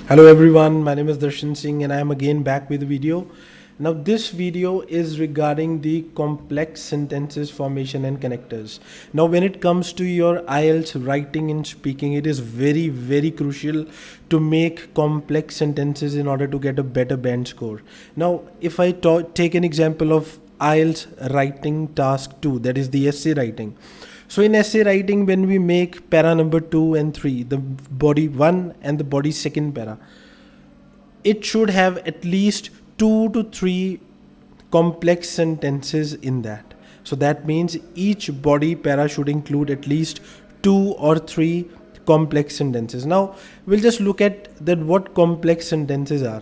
Hello everyone, my name is Darshan Singh and I am again back with a video. Now this video is regarding the complex sentences formation and connectors. Now when it comes to your IELTS writing and speaking, it is very crucial to make complex sentences in order to get a better band score. Now if I take an example of IELTS writing task 2, that is the essay writing. So in essay writing, when we make para number 2 and 3, the body 1 and the body second para, it should have at least 2 to 3 complex sentences in that. So that means each body para should include at least 2 or 3 complex sentences. Now we'll just look at that what complex sentences are.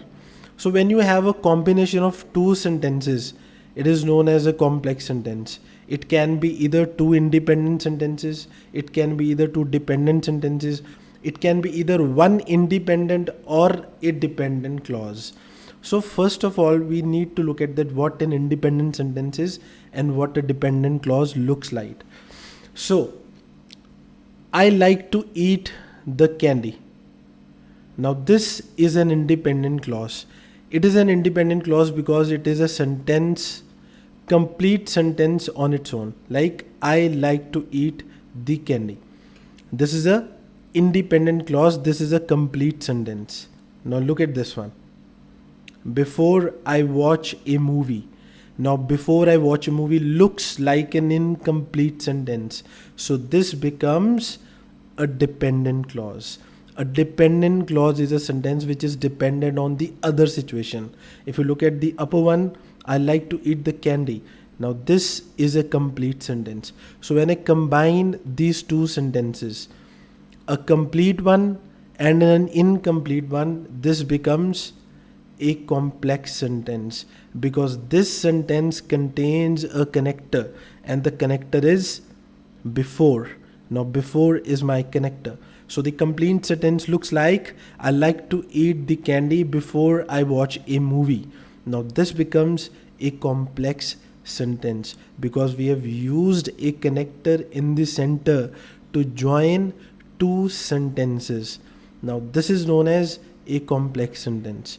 So when you have a combination of two sentences, it is known as a complex sentence. It can be either two independent sentences, it can be either two dependent sentences, it can be either one independent or a dependent clause. So first of all, we need to look at that what an independent sentence is and what a dependent clause looks like. So I like to eat the candy. Now this is an independent clause. It is an independent clause because it is a sentence, complete sentence on its own. Like I like to eat the candy. This is a independent clause. This is a complete sentence. Now look at this one. Before I watch a movie. Now before I watch a movie looks like an incomplete sentence. So this becomes a dependent clause. A dependent clause is a sentence which is dependent on the other situation. If you look at the upper one, I like to eat the candy. Now this is a complete sentence. So when I combine these two sentences, a complete one and an incomplete one, this becomes a complex sentence because this sentence contains a connector and the connector is before. Now before is my connector. So the complete sentence looks like I like to eat the candy before I watch a movie. Now this becomes a complex sentence because we have used a connector in the center to join two sentences. Now this is known as a complex sentence.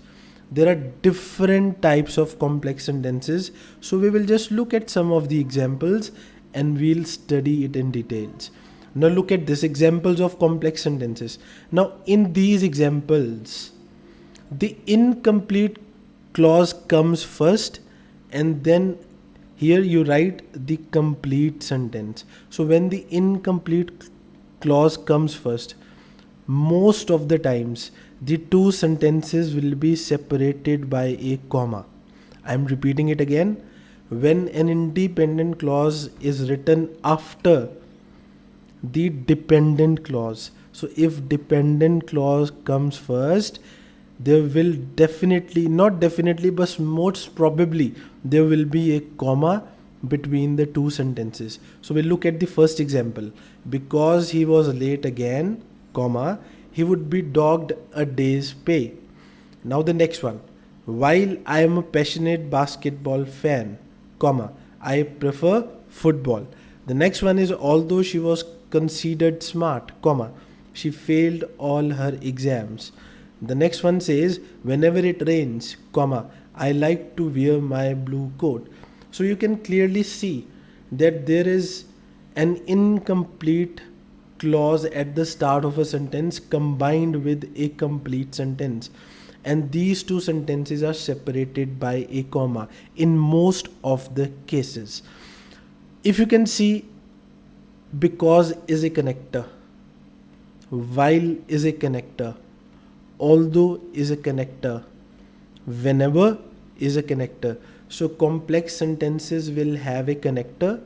There are different types of complex sentences. So we will just look at some of the examples and we'll study it in details. Now look at this examples of complex sentences. Now in these examples, the incomplete clause comes first and then here you write the complete sentence. So when the incomplete clause comes first, most of the times the two sentences will be separated by a comma. I am repeating it again. When an independent clause is written after the dependent clause. So if dependent clause comes first, there will definitely, not definitely, but most probably there will be a comma between the two sentences. So we'll look at the first example. Because he was late again, comma, he would be docked a day's pay. Now the next one. While I am a passionate basketball fan, comma, I prefer football. The next one is although she was considered smart, comma, she failed all her exams. The next one says whenever it rains, comma, I like to wear my blue coat. So you can clearly see that there is an incomplete clause at the start of a sentence combined with a complete sentence, and these two sentences are separated by a comma in most of the cases. If you can see, because is a connector, while is a connector, although is a connector, whenever is a connector. So complex sentences will have a connector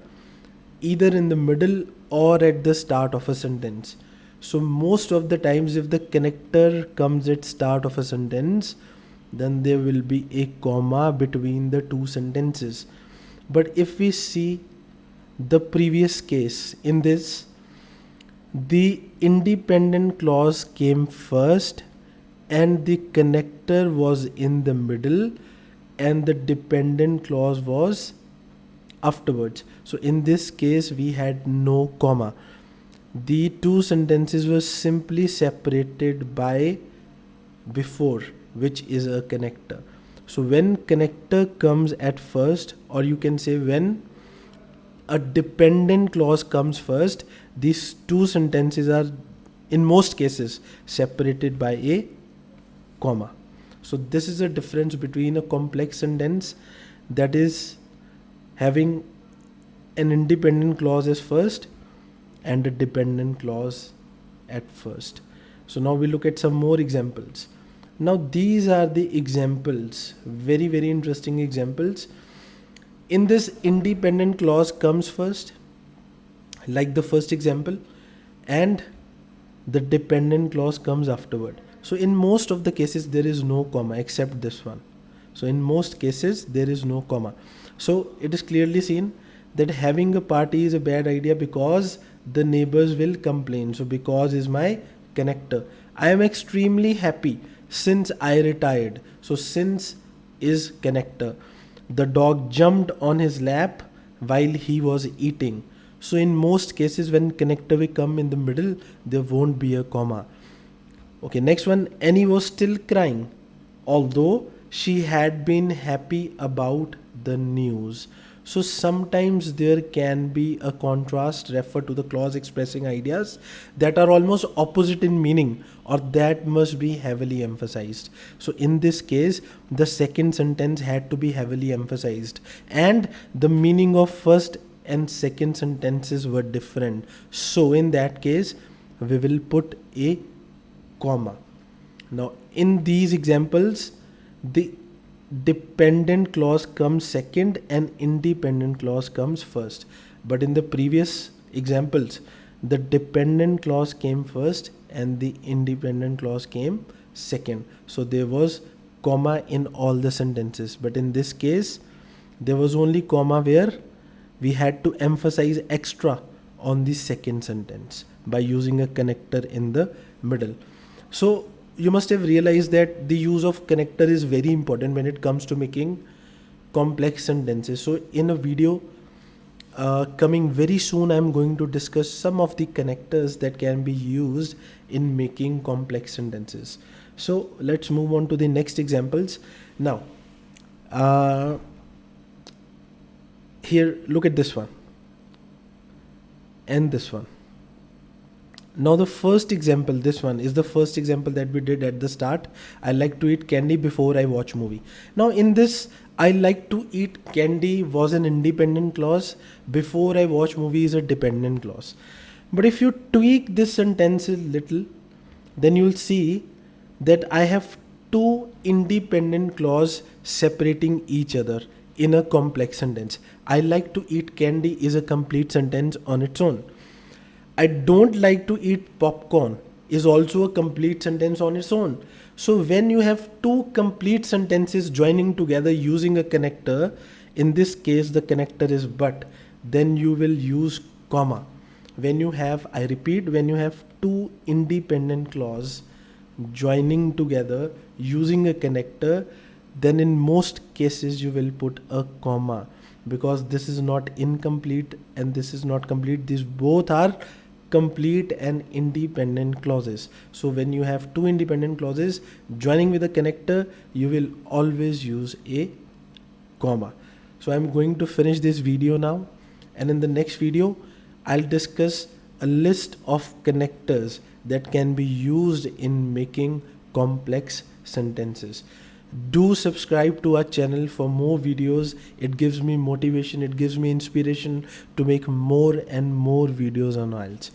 either in the middle or at the start of a sentence. So most of the times if the connector comes at start of a sentence, then there will be a comma between the two sentences. But if we see the previous case, in this, the independent clause came first and the connector was in the middle and the dependent clause was afterwards. So in this case we had no comma. The two sentences were simply separated by before, which is a connector. So when connector comes at first, or you can say when a dependent clause comes first, these two sentences are in most cases separated by a comma. So this is a difference between a complex sentence that is having an independent clause as first and a dependent clause at first. So now we look at some more examples. Now these are the examples, very very interesting examples. In this, independent clause comes first, like the first example, and the dependent clause comes afterward. So in most of the cases there is no comma except this one. So in most cases there is no comma. So it is clearly seen that having a party is a bad idea because the neighbors will complain. So because is my connector. I am extremely happy since I retired. So since is connector. The dog jumped on his lap while he was eating. So in most cases when connector will come in the middle, there won't be a comma. Okay, next one. Annie was still crying, although she had been happy about the news. So sometimes there can be a contrast refer to the clause expressing ideas that are almost opposite in meaning or that must be heavily emphasized. So in this case, the second sentence had to be heavily emphasized and the meaning of first and second sentences were different. So in that case, we will put a comma. Now in these examples, the dependent clause comes second and independent clause comes first. But in the previous examples, the dependent clause came first and the independent clause came second. So there was comma in all the sentences. But in this case, there was only comma where we had to emphasize extra on the second sentence by using a connector in the middle. So you must have realized that the use of connector is very important when it comes to making complex sentences. So in a video coming very soon, I'm going to discuss some of the connectors that can be used in making complex sentences. So let's move on to the next examples. Now here, look at this one and this one. Now the first example, this one is the first example that we did at the start. I like to eat candy before I watch movie. Now in this, I like to eat candy was an independent clause. Before I watch movie is a dependent clause. But if you tweak this sentence a little, then you'll see that I have two independent clause separating each other in a complex sentence. I like to eat candy is a complete sentence on its own. I don't like to eat popcorn is also a complete sentence on its own. So when you have two complete sentences joining together using a connector, in this case the connector is but, then you will use comma. When you have, I repeat, when you have two independent clause joining together using a connector, then in most cases you will put a comma because this is not incomplete and this is not complete. These both are complete and independent clauses. So when you have two independent clauses joining with a connector, you will always use a comma. So I'm going to finish this video now, and in the next video I'll discuss a list of connectors that can be used in making complex sentences. Do subscribe to our channel for more videos. It gives me motivation, it gives me inspiration to make more and more videos on IELTS.